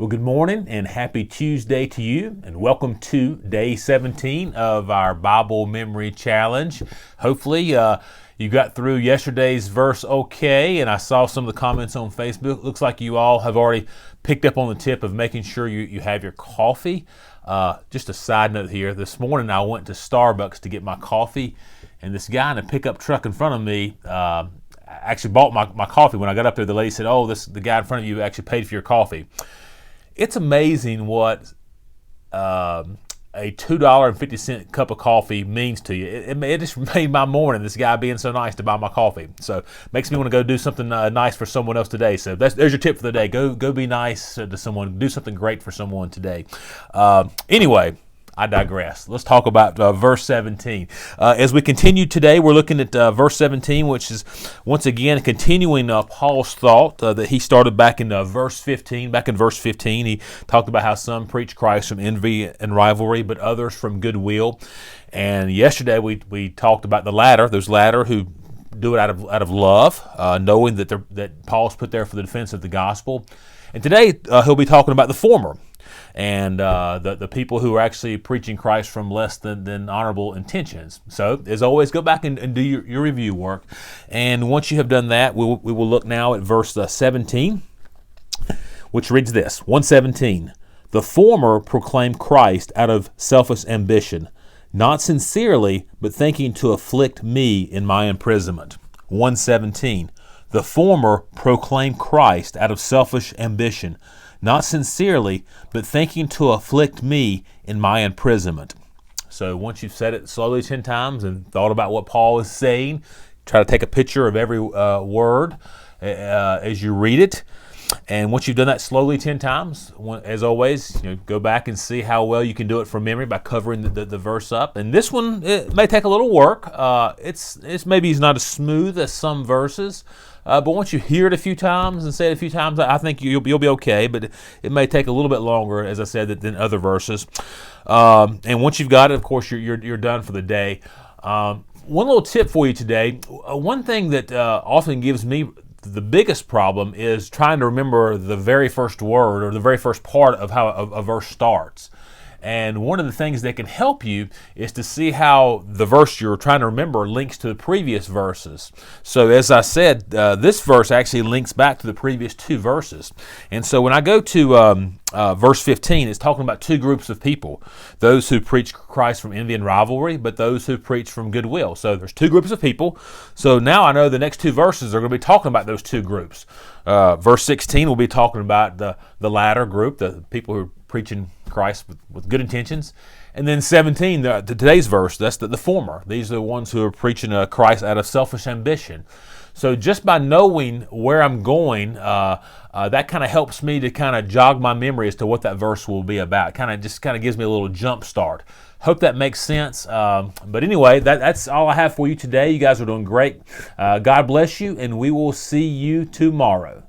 Well, good morning and happy Tuesday to you, and welcome to day 17 of our Bible Memory Challenge. Hopefully, you got through yesterday's verse okay, and I saw some of the comments on Facebook. Looks like you all have already picked up on the tip of making sure you have your coffee. Just a side note here, this morning I went to Starbucks to get my coffee, and this guy in a pickup truck in front of me actually bought my coffee. When I got up there, the lady said, the guy in front of you actually paid for your coffee. It's amazing what a $2.50 cup of coffee means to you. It just made my morning, this guy being so nice to buy my coffee. So makes me want to go do something nice for someone else today. So there's your tip for the day. Go be nice to someone. Do something great for someone today. Anyway, I digress. Let's talk about verse 17. As we continue today, we're looking at verse 17, which is once again continuing Paul's thought that he started back in verse 15. Back in verse 15, he talked about how some preach Christ from envy and rivalry, but others from goodwill. And yesterday we talked about the latter. Those latter who do it out of love, knowing that Paul's put there for the defense of the gospel. And today he'll be talking about the former. And the people who are actually preaching Christ from less than honorable intentions. So, as always, go back and do your review work. And once you have done that, we will look now at verse 17, which reads this, 1:17. The former proclaim Christ out of selfish ambition, not sincerely, but thinking to afflict me in my imprisonment. 1:17. The former proclaim Christ out of selfish ambition, not sincerely, but thinking to afflict me in my imprisonment. So once you've said it slowly 10 times and thought about what Paul is saying, try to take a picture of every word as you read it. And once you've done that slowly 10 times, as always, go back and see how well you can do it from memory by covering the verse up. And this one, it may take a little work. It's maybe not as smooth as some verses. But once you hear it a few times and say it a few times, I think you'll be okay. But it may take a little bit longer, as I said, than other verses. And once you've got it, of course, you're done for the day. One little tip for you today. One thing that often gives me the biggest problem is trying to remember the very first word or the very first part of how a verse starts. And one of the things that can help you is to see how the verse you're trying to remember links to the previous verses. So as I said, this verse actually links back to the previous two verses. And so when I go to verse 15, it's talking about two groups of people. Those who preach Christ from envy and rivalry, but those who preach from goodwill. So there's two groups of people. So now I know the next two verses are going to be talking about those two groups. Verse 16 will be talking about the latter group, the people who are preaching Christ with good intentions. And then 17, today's verse, that's the former. These are the ones who are preaching Christ out of selfish ambition. So just by knowing where I'm going, that kind of helps me to kind of jog my memory as to what that verse will be about. Kind of gives me a little jump start. Hope that makes sense. But anyway, that's all I have for you today. You guys are doing great. God bless you, and we will see you tomorrow.